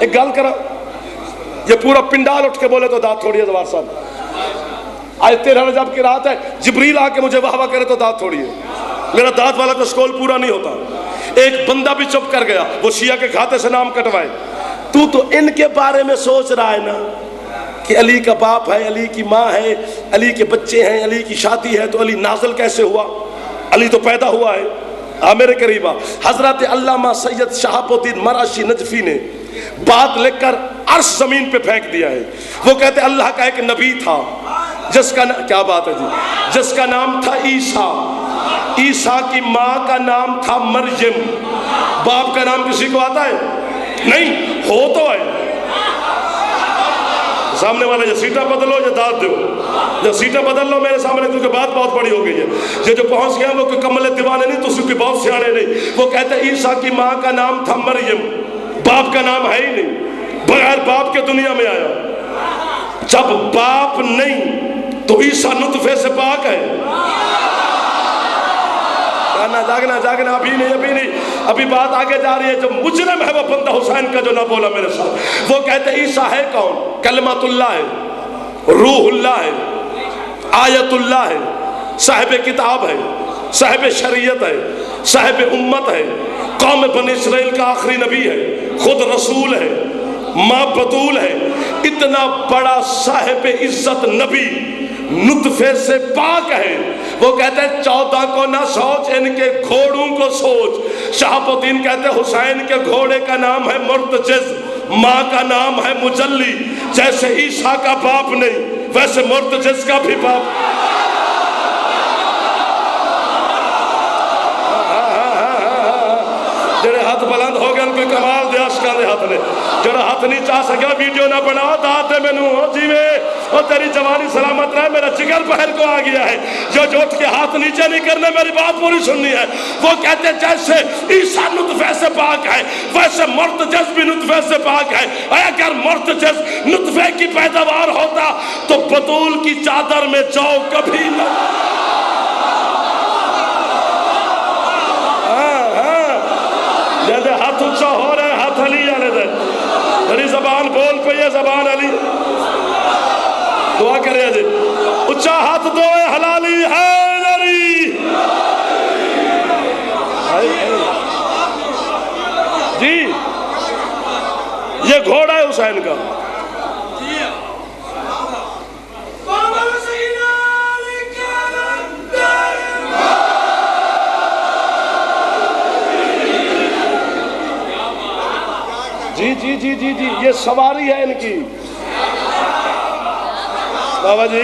ایک گل کرا، یہ پورا پنڈال اٹھ کے بولے تو دانت تھوڑی ہے زوار صاحب، آج 13 رجب کی رات ہے، جبریل آ کے مجھے واہ واہ کرے تو دانت تھوڑی ہے، میرا دانت والا تو سکول پورا نہیں ہوتا۔ ایک بندہ بھی چپ کر گیا، وہ شیعہ کے کھاتے سے نام کٹوائے۔ تو ان کے بارے میں سوچ رہا ہے نا کہ علی کا باپ ہے، علی کی ماں ہے، علی کے بچے ہیں، علی کی شادی ہے، تو علی نازل کیسے ہوا؟ علی تو پیدا ہوا ہے۔ میرے قریبا حضرت علامہ سید شہاب الدین مراشی نجفی نے بات لکھ کر عرش زمین پہ پھینک دیا ہے۔ وہ کہتے اللہ کا ایک نبی تھا جس کا کیا بات ہے جی، جس کا نام تھا عیسیٰ، عیسیٰ کی ماں کا نام تھا مریم، باپ کا نام کسی کو آتا ہے؟ نہیں، ہو تو ہے۔ سامنے والا یہ سیٹا بدلو یا داد دو، یا سیٹا بدل لو میرے سامنے، کیونکہ بات بہت بڑی ہو گئی ہے۔ یہ جو پہنچ گیا وہ کوئی کمل دیوانے نہیں، تو اس کی بہت سیانے نہیں۔ وہ کہتے عیسیٰ کی ماں کا نام تھا مریم، باپ کا نام ہے ہی نہیں، بغیر باپ کے دنیا میں آیا۔ جب باپ نہیں تو عیسیٰ نطفے سے پاک ہے۔ جاگنا ابھی نہیں، ابھی بات آگے جا رہی ہے۔ جو مجرم ہے وہ بندہ حسین کا جو نہ بولا میرے ساتھ، وہ کہتے عیسیٰ ہے کون؟ کلمت اللہ ہے، روح اللہ ہے، آیت اللہ ہے، صاحب کتاب ہے، صاحب شریعت ہے، صاحب امت ہے، قوم بنی اسرائیل کا آخری نبی ہے، خود رسول ہے، ماں بطول ہے۔ اتنا بڑا صاحب عزت نبی نطفے سے پاک ہے۔ وہ کہتے ہیں 14 کو نہ سوچ، ان کے گھوڑوں کو سوچ۔ شہاب الدین کہتے ہیں حسین کے گھوڑے کا نام ہے مرتجز، ماں کا نام ہے مجلی۔ جیسے عیسیٰ کا باپ نہیں ویسے مرتجز کا بھی باپ۔ جڑے ہاتھ بلند ہو گئے ان کو کمال دے عشقاں دے ہاتھ نے، جڑا ہاتھ نہیں چاہ سکیا ویڈیو نہ بناؤ، داد دے مینوں جیوے اور تیری جوانی سلامت رہے، میرا جگر باہر کو آ گیا ہے۔ جو اٹھ کے ہاتھ نیچے نہیں کرنے، میری بات پوری سننی ہے۔ وہ کہتے جیسے عیسیٰ نطفے سے پاک ہے ویسے مرتجز بھی نطفے سے پاک ہے۔ اگر مرتجز نطفے کی پیداوار ہوتا تو بطول کی چادر میں جو کبھی نہ۔ ہاتھ اچھا ہو رہا ہے، ہاتھ علی آنے دے، میری زبان بول پہ یہ زبان علی۔ دعا کرے جی، اچھا ہاتھ دوئے حلالی حیدری جی۔ یہ گھوڑا ہے حسین کا۔ جی یہ سواری ہے ان کی۔ بابا جی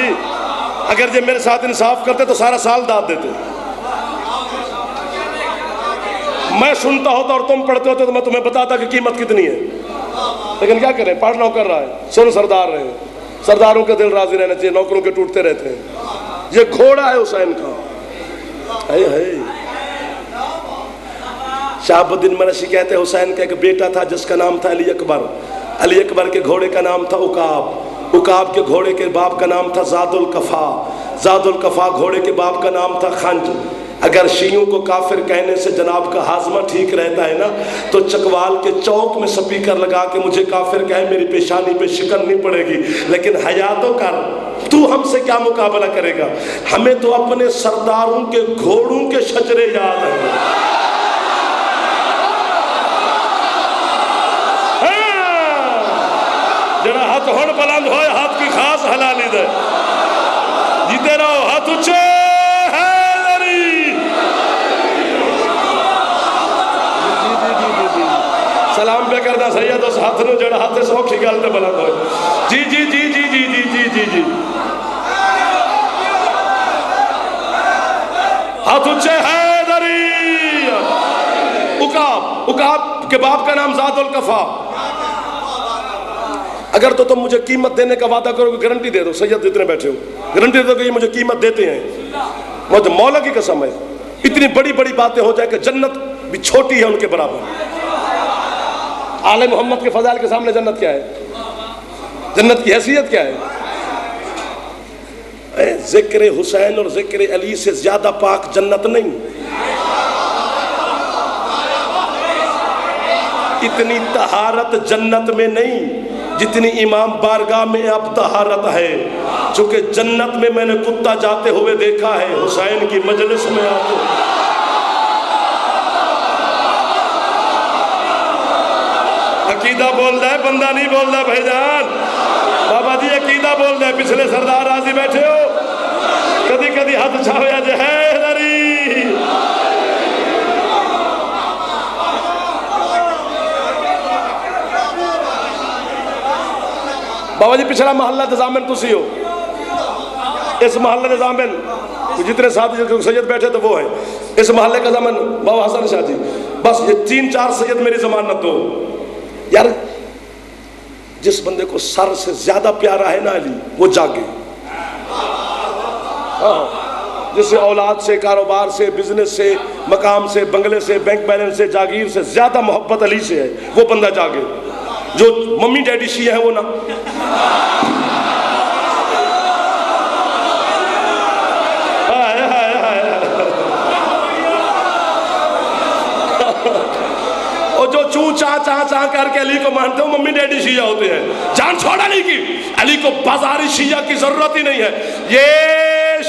اگر یہ میرے ساتھ انصاف کرتے تو سارا سال داد دیتے۔ میں سنتا ہوتا اور تم پڑھتے ہوتے تو میں تمہیں بتاتا کہ قیمت کتنی ہے، لیکن کیا کریں، پڑھنا کر رہا ہے۔ سن سردار رہے، سرداروں کے دل راضی رہنا چاہیے، نوکروں کے ٹوٹتے رہتے ہیں۔ یہ گھوڑا ہے حسین کا۔ شہاب الدین مراشی کہتے ہیں حسین کا ایک بیٹا تھا جس کا نام تھا علی اکبر۔ علی اکبر کے گھوڑے کا نام تھا عقاب، عقاب کے گھوڑے کے باپ کا نام تھا زاد القفا، زاد القفا گھوڑے کے باپ کا نام تھا خنج۔ اگر شیعوں کو کافر کہنے سے جناب کا ہاضمہ ٹھیک رہتا ہے نا تو چکوال کے چوک میں سپیکر لگا کے مجھے کافر کہے، میری پیشانی پہ شکن نہیں پڑے گی، لیکن حیا تو کر، تو ہم سے کیا مقابلہ کرے گا؟ ہمیں تو اپنے سرداروں کے گھوڑوں کے شجرے یاد ہیں۔ جڑا ہاتھ ہون بلند ہوئے ہاتھ کی خاص حلالی دے، جیتے رہو ہاتھ اچھے حیدری۔ سلام پہ کرنا سید اس ہاتھ نو جڑا ہاتھ سے اوکھی گل تے بلند ہوئے۔ جی جی جی جی جی جی جی جی جی ہاتھ اچھے حیدری۔ عقاب، عقاب کے باپ کا نام زاد القفا۔ اگر تو تم مجھے قیمت دینے کا وعدہ کرو کہ گارنٹی دے دو، سید جتنے بیٹھے ہو گارنٹی دے دو کہ یہ مجھے قیمت دیتے ہیں، مجھے مولا کی قسم ہے اتنی بڑی بڑی باتیں ہو جائے کہ جنت بھی چھوٹی ہے ان کے برابر۔ آل محمد کے فضائل کے سامنے جنت کیا ہے؟ جنت کی حیثیت کیا ہے؟ ذکر حسین اور ذکر علی سے زیادہ پاک جنت نہیں۔ اتنی طہارت جنت میں نہیں جتنی امام بارگاہ میں اب طہارت ہے، چونکہ جنت میں نے کتا جاتے ہوئے دیکھا ہے، حسین کی مجلس میں آتے عقیدہ بول رہا ہے، بندہ نہیں بول رہا بھائی جان، بابا جی عقیدہ بول رہا ہے۔ پچھلے سردار راضی بیٹھے ہو، کدی کدی ہاتھ چھاویا جے ہے دری بابا جی پچھلا محلہ نظامن تسی ہو، اس محلہ نظامن جتنے ساتھ سید بیٹھے تو وہ ہیں، اس محلے کا زمن بابا حسن شاہ جی، بس یہ 3-4 سید میری ضمانت دو یار۔ جس بندے کو سر سے زیادہ پیارا ہے نا علی، وہ جاگے، جس سے اولاد سے، کاروبار سے، بزنس سے، مقام سے، بنگلے سے، بینک بیلنس سے، جاگیر سے زیادہ محبت علی سے ہے، وہ بندہ جاگے۔ جو ممی ڈیڈی شیعہ ہیں وہ نہ اور جو چون چاہ کر کے علی کو مانتے ہو ممی ڈیڈی شیعہ ہوتے ہیں، جان چھوڑا علی کی، علی کو بازاری شیعہ کی ضرورت ہی نہیں ہے۔ یہ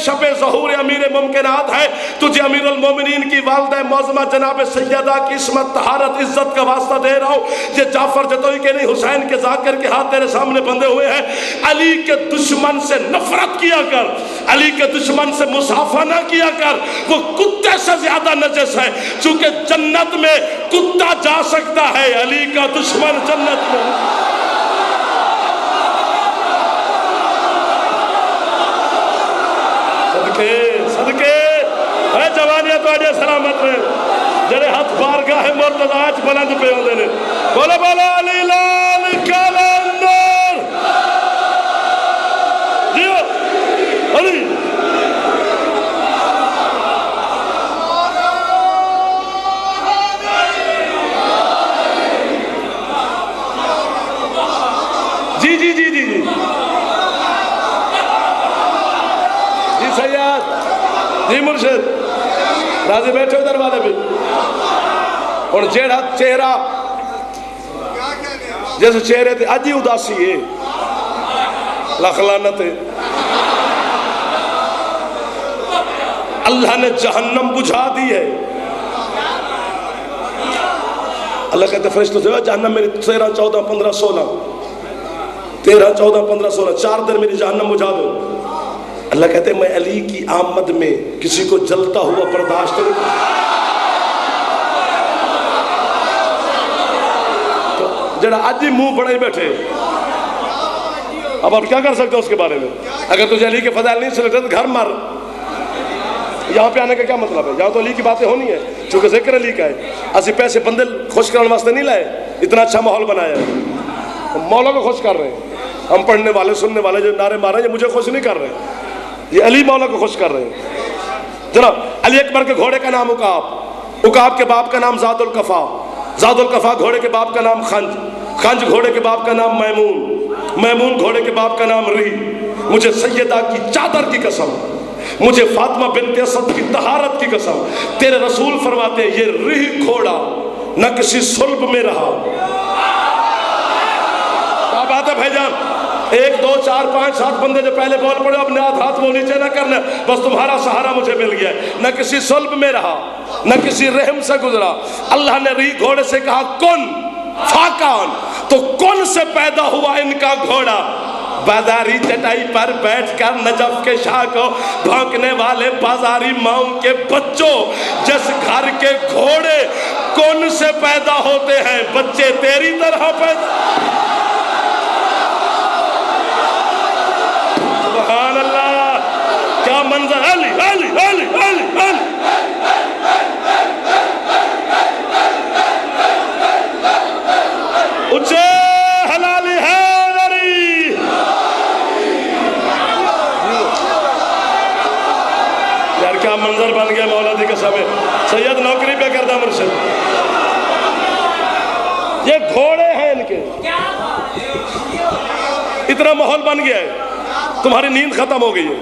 شب ظہور امیر ممکنات ہے، تجھے امیر المومنین کی والدہ معظمہ جناب سیدہ کی عصمت، طہارت، عزت کا واسطہ دے رہا ہوں۔ یہ جعفر جتوئی کے نہیں، حسین کے ذاکر کے ہاتھ تیرے سامنے بندھے ہوئے ہیں۔ علی کے دشمن سے نفرت کیا کر، علی کے دشمن سے مصافحہ نہ کیا کر، وہ کتے سے زیادہ نجس ہے، چونکہ جنت میں کتا جا سکتا ہے، علی کا دشمن جنت میں۔ صدقے اے جوانیاں تو آجے سلامت رہے، جڑے ہاتھ بارگاہ مرتضی آج بلند پہ ہوندے نے، بولو بولو علی لال کلندر جیو علی۔ جی جی جی جی جی جی سیاد جی مرشد راضی بیٹھے ادھر والے بھی، اور جیڑا چہرہ جیسے چہرے تھے اج ہی اداسی ہے، لاکھ لعنت ہے۔ اللہ نے جہنم بجھا دی ہے، اللہ کہتے فرشتوں سے جہنم میری 13 14 15 16 13 14 15 16 4 دن میری جہنم بجھا دو۔ اللہ کہتے ہیں میں علی کی آمد میں کسی کو جلتا ہوا برداشت نہیں کرتا۔ تو جڑا آج ہی منہ بڑے بیٹھے، اب آپ کیا کر سکتے ہو اس کے بارے میں؟ اگر تجھے علی کے فضائل نہیں سمجھتے تو گھر مر۔ یہاں پہ آنے کا کیا مطلب ہے؟ یہاں تو علی کی باتیں ہونی ہے، چونکہ ذکر علی کا ہے۔ اسی پیسے بندے خوش کرنے واسطے نہیں لائے، اتنا اچھا ماحول بنایا ہے، مولا کو خوش کر رہے ہیں۔ ہم پڑھنے والے سننے والے جو نعرے مارے ہیں یہ مجھے خوش نہیں کر رہے، یہ علی مولا کو خوش کر رہے ہیں۔ جناب علی اکبر کے گھوڑے کا نام عقاب، عقاب کے باپ کا نام زاد القفا، زاد القفا گھوڑے کے باپ کا نام خنج، خنج گھوڑے کے باپ کا نام میمون، میمون گھوڑے کے باپ کا نام ری۔ مجھے سیدہ کی چادر کی قسم، مجھے فاطمہ بنت اسد کی طہارت کی قسم، تیرے رسول فرماتے ہیں یہ ری گھوڑا نہ کسی صلب میں رہا۔ کیا بات ہے بھائی جان؟ 1 2 4 5 7 بندے جو پہلے بول پڑے، اب ہاتھ وہ نیچے نہ کرنا، بس تمہارا سہارا مجھے مل گیا ہے۔ نہ کسی صلب میں رہا، نہ کسی رحم سے گزرا۔ اللہ نے ری گھوڑے سے کہا کن فاکان، تو کن سے پیدا ہوا ان کا گھوڑا۔ بازاری چٹائی پر بیٹھ کر نجف کے شاہ کو بھونکنے والے بازاری ماؤں کے بچوں، جس گھر کے گھوڑے کن سے پیدا ہوتے ہیں، بچے تیری طرح پیدا۔ سبحان اللہ، کیا منظر! علی علی علی علی علی، اچھے حلالی حیدری، یار کیا منظر بن گیا مولا دی قسم ہے۔ سید نوکری پہ کرتا مرشد، یہ گھوڑے ہیں ان کے، اتنا ماحول بن گیا ہے۔ تمہاری نیند ختم ہو گئی ہے،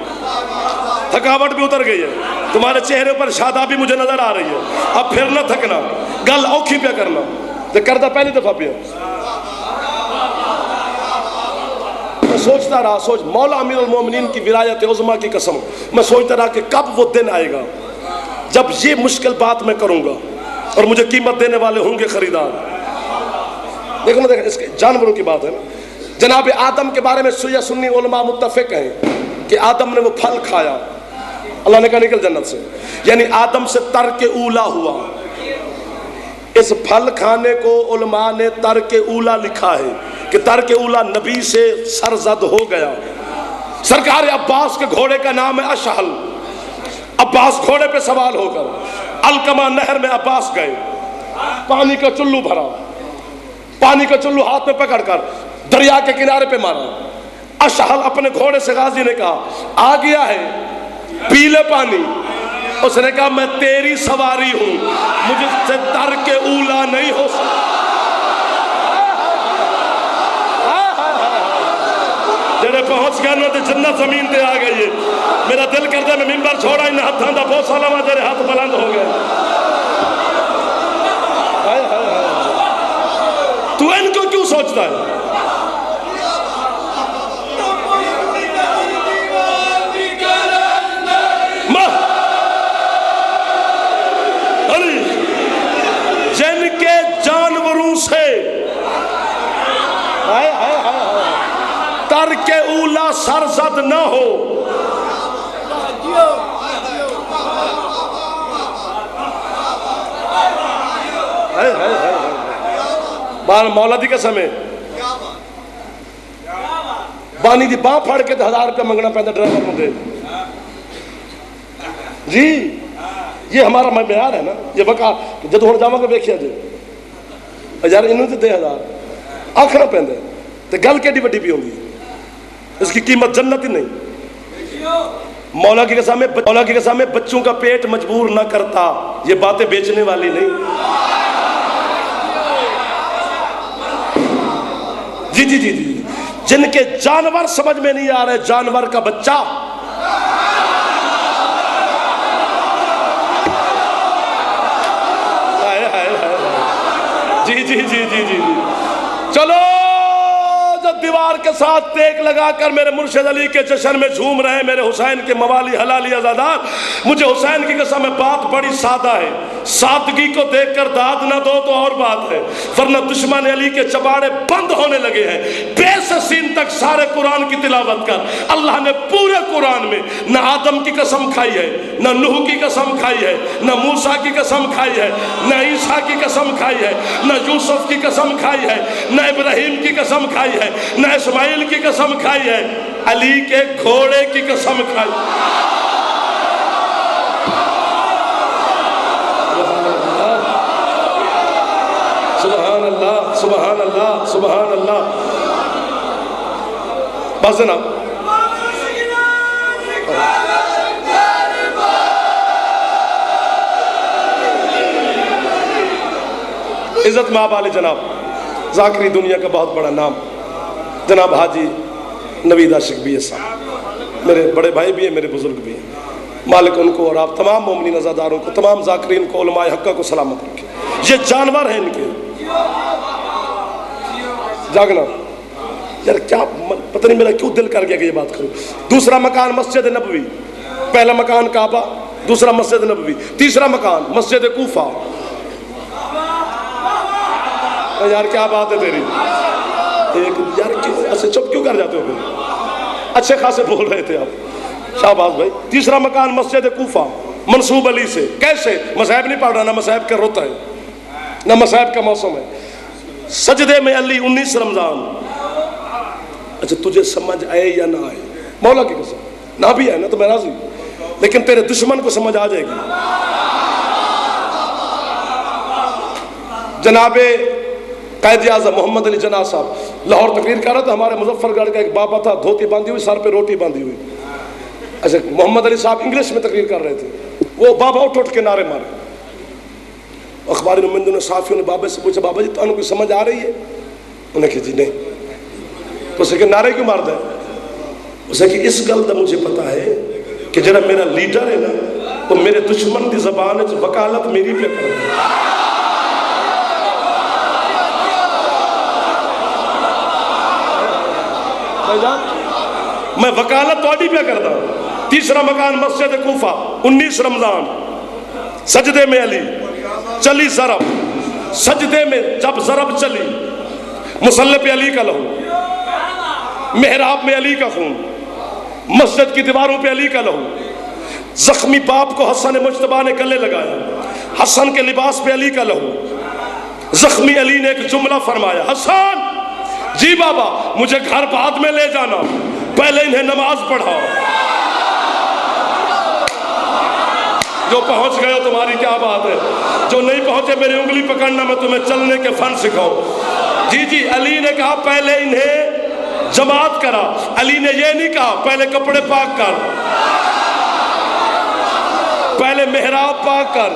تھکاوٹ بھی اتر گئی ہے، تمہارے چہرے پر شادابی مجھے نظر آ رہی ہے۔ اب پھر نہ تھکنا، گل اوکھی پہ کرنا، تو کردہ پہلی دفعہ پیا. میں سوچتا رہا, مولا امیر المومنین کی ولایت عظمیٰ کی قسم, میں سوچتا رہا کہ کب وہ دن آئے گا جب یہ مشکل بات میں کروں گا اور مجھے قیمت دینے والے ہوں گے خریدار. دیکھو نا, اس کے جانوروں کی بات ہے نا. جناب آدم کے بارے میں شیعہ سنی علماء متفق ہیں کہ آدم نے وہ پھل کھایا, اللہ نے کہا نکل جنت سے, یعنی آدم سے ترک اولا ہوا. اس پھل کھانے کو علماء نے ترک اولا لکھا ہے کہ ترک اولا نبی سے سرزد ہو گیا. سرکار عباس کے گھوڑے کا نام ہے اشہل. عباس گھوڑے پہ سوال ہو کر القمہ نہر میں عباس گئے, پانی کا چلو بھرا, پانی کا چلو ہاتھ میں پکڑ کر دریا کے کنارے پہ مارا. اشہل اپنے گھوڑے سے غازی نے کہا آ گیا ہے پی لے پانی. اس نے کہا میں تیری سواری ہوں, مجھ سے ترک اولا نہیں ہو سکتا. جڑے پہنچ گئے نا تو جنت زمین تے آ گئی ہے. میرا دل کرتا ہے میں ممبر چھوڑا انہیں ہاتھاں دا بوسا لوا, جڑے ہاتھ بلند ہو گئے. تو ان کو کیوں سوچتا ہے؟ جن کے جانوروں سے ترک اولا سرزد نہ ہو, مولا دی قسم ہے بانی دی باں پھڑ کے 1000 روپے منگنا پہنتا ڈرائیور کو دے. جی یہ ہمارا معیار ہے نا. یہ وقع جدو ہوں جاواں کو ویکھیا جی یار انہوں تے 10,000 آخر پہنتے تو گل کیڈی وڈی پی ہوگی, اس کی قیمت جنت ہی نہیں. مولا کی قسم میں بچوں کا پیٹ مجبور نہ کرتا, یہ باتیں بیچنے والی نہیں. جی جی جی جی جن کے جانور سمجھ میں نہیں آ رہے, جانور کا بچہ جی جی جی جی جی چلو جب دیوار کے ساتھ ٹیک لگا کر میرے مرشد علی کے جشن میں جھوم رہے میرے حسین کے موالی حلالی ازادار, مجھے حسین کی قسم ہے بات بڑی سادہ ہے. سادگی کو دیکھ کر داد نہ دو تو اور بات ہے, ورنہ دشمن علی کے چباڑے بند ہونے لگے ہیں. بے سے سین تک سارے قرآن کی تلاوت کر. اللہ نے پورے قرآن میں نہ آدم کی قسم کھائی ہے, نہ نوح کی قسم کھائی ہے, نہ موسیٰ کی قسم کھائی ہے, نہ عیسیٰ کی قسم کھائی ہے, نہ یوسف کی قسم کھائی ہے, نہ ابراہیم کی قسم کھائی ہے, نہ اسماعیل کی قسم کھائی ہے, علی کے گھوڑے کی قسم کھائی. سبحان اللہ سبحان اللہ سبحان اللہ. بس جناب عزت مآب علی جناب ذاکری دنیا کا بہت بڑا نام جناب حاجی نوید عاشق بھی ہے صاحب, میرے بڑے بھائی بھی ہیں, میرے بزرگ بھی ہیں. مالک ان کو اور آپ تمام مومنین عزاداروں کو, تمام ذاکرین کو, علماء حقہ کو سلامت رکھے. یہ جانور ہیں ان کے. جاگنا یار کیا پتہ نہیں میرا کیوں دل کر گیا کہ یہ بات کروں. دوسرا مکان مسجد نبوی, پہلا مکان کعبہ, دوسرا مسجد نبوی, تیسرا مکان مسجد کوفہ. یار کیا بات ہے تیری, یار ایسے چپ کیوں کر جاتے ہو پھر؟ اچھے خاصے بول رہے تھے آپ, شہباز بھائی. تیسرا مکان مسجد کوفہ, منصوب علی سے. کیسے؟ مذہب نہیں پڑھ رہا, نہ مذہب کا رت ہے نہ مذہب کا موسم ہے. سجدے میں علی 19 رمضان. اچھا تجھے سمجھ آئے یا نہ آئے, مولا کی قسم نہ بھی آئے نا تو میں راضی, لیکن تیرے دشمن کو سمجھ آ جائے گی. جناب قائد اعظم محمد علی جناح صاحب لاہور تقریر کر رہا تھا. ہمارے مظفر گڑھ کا ایک بابا تھا, دھوتی باندھی ہوئی, سر پہ روٹی باندھی ہوئی. اچھا محمد علی صاحب انگلش میں تقریر کر رہے تھے, وہ بابا اٹھ کے نعرے مارے. اخباری نمائندوں نے, صحافیوں نے بابا سے پوچھا بابا جی تو کوئی سمجھ آ رہی ہے؟ انہوں نے کہا جی نہیں. تو اسے کہ نعرے کیوں مار دے؟ اسے کہ اس گل دا مجھے پتا ہے کہ جڑا میرا لیڈر ہے نا تو میرے دشمن دی زبان وچ وکالت میری پہ کر. میں وکالت توڑی پہ کرتا ہوں۔ تیسرا مکان مسجد کوفہ، 19 رمضان، سجدے میں علی، چلی ضرب، سجدے میں جب ضرب چلی، مصلی پہ علی کا لہو، محراب میں علی کا خون، مسجد کی دیواروں پہ علی کا لہو، زخمی باپ کو حسن مجتبیٰ نے گلے لگایا، حسن کے لباس پہ علی کا لہو، زخمی علی نے ایک جملہ فرمایا، حسن جی بابا مجھے گھر بعد میں لے جانا، پہلے انہیں نماز پڑھاؤ۔ جو پہنچ گئے ہو تمہاری کیا بات ہے، جو نہیں پہنچے میری انگلی پکڑنا، میں تمہیں چلنے کے فن سکھاؤں۔ جی جی، علی نے کہا پہلے انہیں جماعت کرا، علی نے یہ نہیں کہا پہلے کپڑے پاک کر، پہلے محراب پاک کر،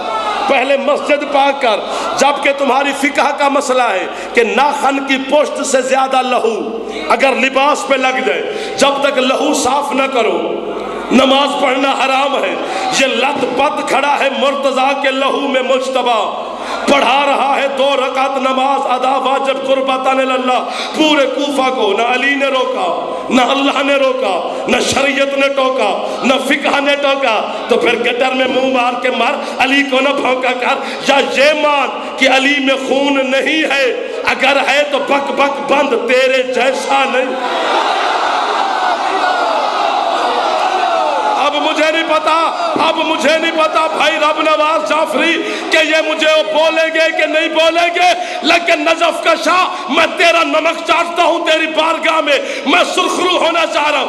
پہلے مسجد پاک کر۔ جبکہ تمہاری فقہ کا مسئلہ ہے کہ ناخن کی پشت سے زیادہ لہو اگر لباس پہ لگ جائے، جب تک لہو صاف نہ کرو نماز پڑھنا حرام ہے۔ یہ لت پت کھڑا ہے مرتضیٰ کے لہو میں مجتبیٰ، پڑھا رہا ہے 2 رکعت نماز ادا واجب قربتاً اللہ، پورے کوفہ کو نہ علی نے روکا، نہ اللہ نے روکا، نہ شریعت نے ٹوکا، نہ فقہ نے ٹوکا، تو پھر گٹر میں منہ مار کے مر، علی کو نہ بھونکا کر، یا یہ مان کہ علی میں خون نہیں ہے، اگر ہے تو بک بک بند، تیرے جیسا نہیں۔ اب مجھے نہیں پتا بھائی رب نواز جعفری کہ یہ مجھے بولیں گے کہ نہیں بولیں گے، لیکن نجف کا شاہ میں تیرا نمک چاٹتا ہوں تیری بارگاہ میں سرخرو ہونا چاہ رہا ہوں۔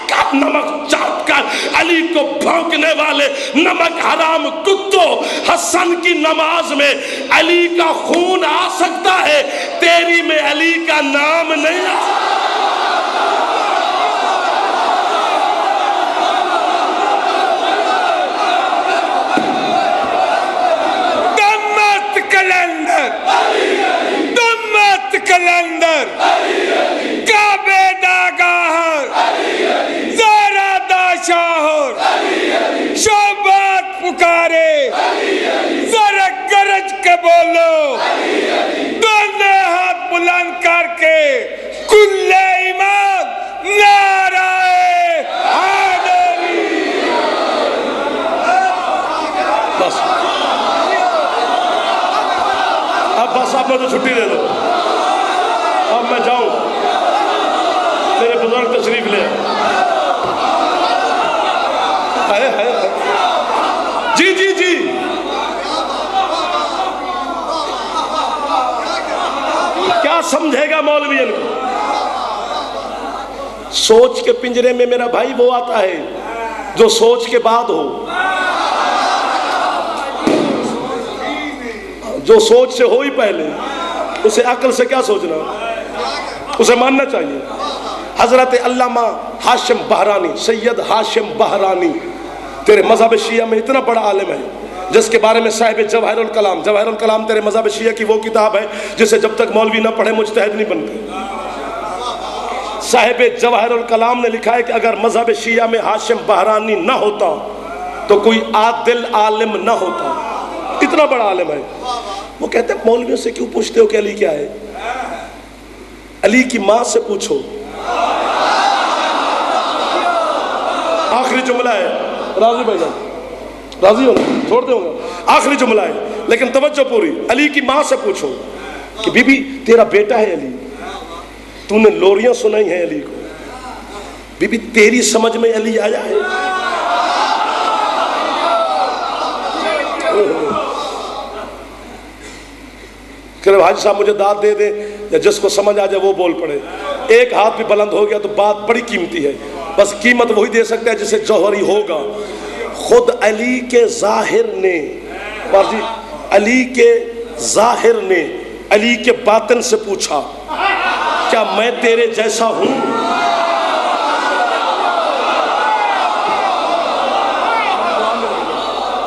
کا نمک چاٹ کر علی کو بھونکنے والے نمک حرام کتوں، حسن کی نماز میں علی کا خون آ سکتا ہے، تیری میں علی کا نام نہیں آ سکتا۔ کلندر کعبے دا گاہر زہرا دا شاہر شعبات پکارے ذرا گرج کے بولو دونوں ہاتھ بلند کر کے کل ایمان نعرہ حیدری۔ بس اب مجھے چھٹی دے دو، اب میں جاؤں، میرے بزرگ تشریف لے۔ جی جی جی، کیا سمجھے گا مولوی ان کو؟ سوچ کے پنجرے میں میرا بھائی وہ آتا ہے جو سوچ کے بعد ہو، جو سوچ سے ہو ہی پہلے، اسے عقل سے کیا سوچنا، اسے ماننا چاہیے۔ حضرت علامہ ہاشم بہرانی، سید ہاشم بہرانی تیرے مذہب شیعہ میں اتنا بڑا عالم ہے، جس کے بارے میں صاحب جواہر الکلام، جواہر الکلام تیرے مذہب شیعہ کی وہ کتاب ہے جسے جب تک مولوی نہ پڑھے مجتہد نہیں بنتے۔ صاحب جواہر الکلام نے لکھا ہے کہ اگر مذہب شیعہ میں ہاشم بہرانی نہ ہوتا تو کوئی عادل عالم نہ ہوتا، اتنا بڑا عالم ہے۔ وہ کہتے ہیں مولویوں سے کیوں پوچھتے ہو کہ علی کیا ہے؟ علی کی ماں سے پوچھو۔ آخری جملہ ہے، راضی بھائی جان، راضی ہونا، چھوڑ دے ہوگا، آخری جملہ ہے لیکن توجہ پوری۔ علی کی ماں سے پوچھو کہ بی بی تیرا بیٹا ہے علی، تو نے لوریاں سنائی ہیں علی کو، بی بی تیری سمجھ میں علی آیا ہے؟ کہ حاجی صاحب مجھے داد دے دیں، یا جس کو سمجھ آ جائے وہ بول پڑے۔ ایک ہاتھ بھی بلند ہو گیا تو بات بڑی قیمتی ہے، بس قیمت وہی دے سکتا ہے جسے جوہری ہوگا۔ خود علی کے ظاہر نے، علی کے ظاہر نے علی کے باطن سے پوچھا کیا میں تیرے جیسا ہوں؟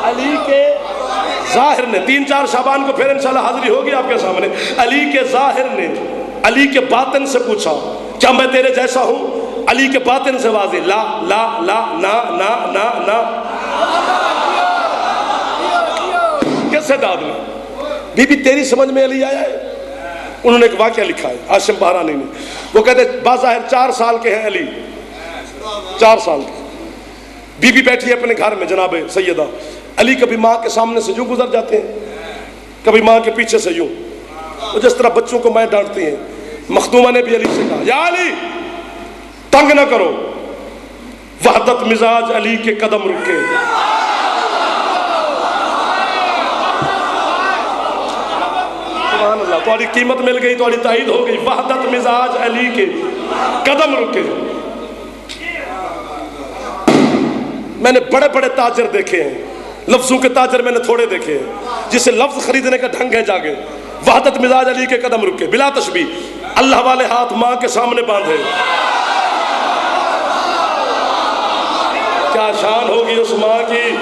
علی کے ظاہر نے، 3-4 شعبان کو پھر انشاءاللہ حاضری ہوگی آپ کے سامنے، علی کے ظاہر نے علی کے باطن سے پوچھا کیا میں تیرے جیسا ہوں؟ علی کے باطن سے واضح لا لا لا نا نا نا نا۔ کس سے داد میں؟ بی بی تیری سمجھ میں علی آیا ہے؟ انہوں نے ایک واقعہ لکھا ہے ہاشم بہرانی نے. وہ کہتے ہیں بظاہر 4 سال کے ہیں علی، 4 سال کے. بی بی بیٹھی ہے اپنے گھر میں جناب سیدہ. علی کبھی ماں کے سامنے سے یوں گزر جاتے ہیں، کبھی ماں کے پیچھے سے یوں، تو جس طرح بچوں کو مائیں ڈانٹتی ہیں. مخدومہ نے بھی علی سے کہا یا علی تنگ نہ کرو، وحدت مزاج علی کے قدم رکے. سبحان اللہ، تھوڑی قیمت مل گئی، تھوڑی تائید ہو گئی. وحدت مزاج علی کے قدم رکے. میں نے بڑے بڑے تاجر دیکھے ہیں، لفظوں کے تاجر میں نے تھوڑے دیکھے ہیں، جسے لفظ خریدنے کا ڈھنگ ہے جاگے. وحدت مزاج علی کے قدم رکے، بلا تشبیہ. اللہ والے ہاتھ ماں کے سامنے باندھے، کیا شان ہوگی اس ماں کی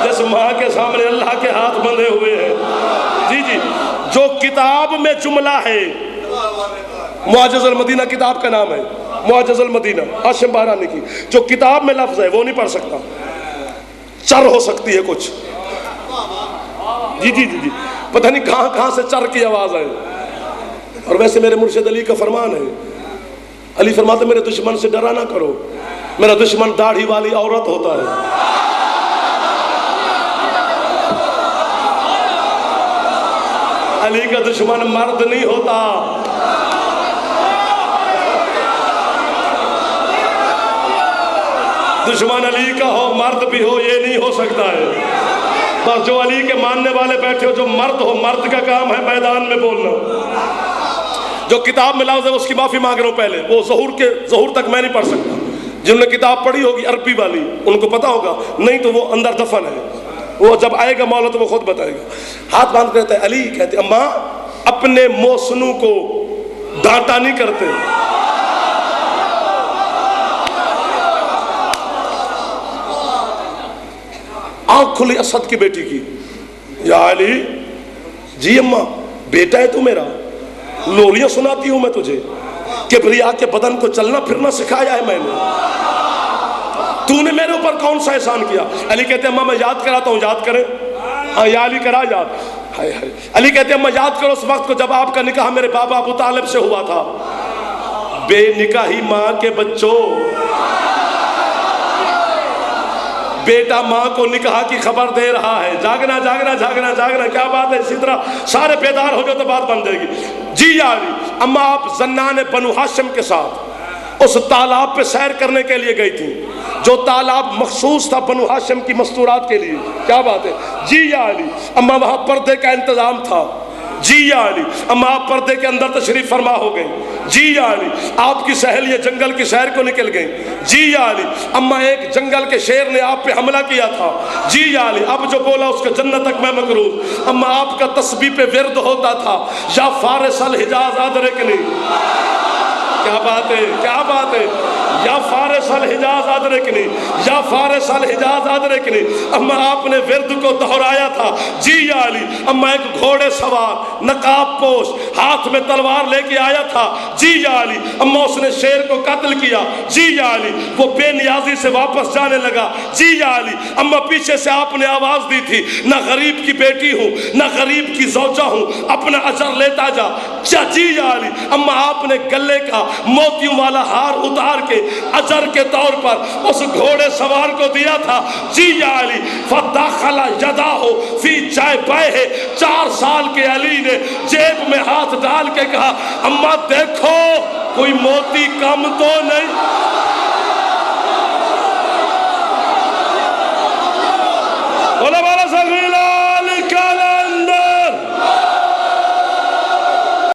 جس ماں کے سامنے اللہ کے ہاتھ بندھے ہوئے ہیں. جی جی، جو کتاب میں جملہ ہے، معجز المدینہ کتاب کا نام ہے، معجز المدینہ ہاشم بہرانی کی، جو کتاب میں لفظ ہے وہ نہیں پڑھ سکتا. چر ہو سکتی ہے کچھ، جی جی جی جی، پتہ نہیں کہاں کہاں سے چر کی آواز ہے. اور ویسے میرے مرشد علی کا فرمان ہے، علی فرماتے میرے دشمن سے ڈرا نہ کرو، میرا دشمن داڑھی والی عورت ہوتا ہے. علی کا دشمن مرد نہیں ہوتا. دشمن علی کا ہو مرد بھی ہو یہ نہیں ہو سکتا ہے. بس جو علی کے ماننے والے بیٹھے ہو، جو مرد ہو، مرد کا کام ہے میدان میں بولنا. جو کتاب میں لفظ ہے اس کی معافی مانگ رہا ہوں پہلے، وہ ظہور تک میں نہیں پڑھ سکتا. جنہوں نے کتاب پڑھی ہوگی عربی والی ان کو پتا ہوگا، نہیں تو وہ اندر دفن ہے، وہ جب آئے گا مولا تو وہ خود بتائے گا. ہاتھ باندھ کر کہتے ہیں علی، کہتے اماں اپنے موسنوں کو ڈانٹا نہیں کرتے. آنکھ کھلی اسد کی بیٹی کی، یا علی جی اماں بیٹا ہے تو میرا، لوریاں سناتی ہوں میں تجھے، کبریا کے بدن کو چلنا پھرنا سکھایا ہے میں نے، تو نے میرے اوپر کون سا احسان کیا. علی کہتے ہیں اماں میں یاد کراتا ہوں، یاد کریں. ہاں یا علی کرا یاد. ہائے ہائے. علی کہتے ہیں اماں یاد کرو اس وقت کو جب آپ کا نکاح میرے بابا ابو طالب سے ہوا تھا. بے نکاحی ماں کے بچوں، بیٹا ماں کو نکاح کی خبر دے رہا ہے. جاگنا جاگنا جاگنا جاگنا، کیا بات ہے. اسی طرح سارے بیدار ہو جاؤ تو بات بن جائے گی. جی یا علی، اما آپ زنان بنو ہاشم کے ساتھ اس تالاب پہ سیر کرنے کے لیے گئی تھی، جو تالاب مخصوص تھا بنو ہاشم کی مستورات کے لیے. کیا بات ہے. جی یا علی، اما وہاں پردے کا انتظام تھا. جی یا علی، اما آپ پردے کے اندر تشریف فرما ہو گئیں. جی یا علی، آپ کی سہیلیاں جنگل کی سیر کو نکل گئیں. جی یا علی، اما ایک جنگل کے شیر نے آپ پہ حملہ کیا تھا. جی یا علی، اب جو بولا اس کے جنت تک میں مقروض. اما آپ کا تسبیح پہ ورد ہوتا تھا، یا فارس الحجاز ادرکنی. کیا بات ہے، کیا بات ہے. یا فارس الحجاز ادرکنی، یا فارس الحجاز ادرکنی. اما آپ نے ورد کو دہرایا تھا. جی یا علی، اما ایک گھوڑے سوار نقاب پوش ہاتھ میں تلوار لے کے آیا تھا. جی یا علی، اما اس نے شیر کو قتل کیا. جی یا علی، وہ بے نیازی سے واپس جانے لگا. جی یا علی، اما پیچھے سے آپ نے آواز دی تھی، نہ غریب کی بیٹی ہوں نہ غریب کی زوجہ ہوں، اپنا اجر لیتا جا. جی یا علی، اما آپ نے گلے کا موتیوں والا ہار اتار کے اجر کے طور پر اس گھوڑے سوار کو دیا تھا. جی یا علی، فداخل یداہ فی جیبہ. 4 سال کے علی نے جیب میں ہاتھ ڈال کے کہا اما دیکھو کوئی موتی کم تو نہیں.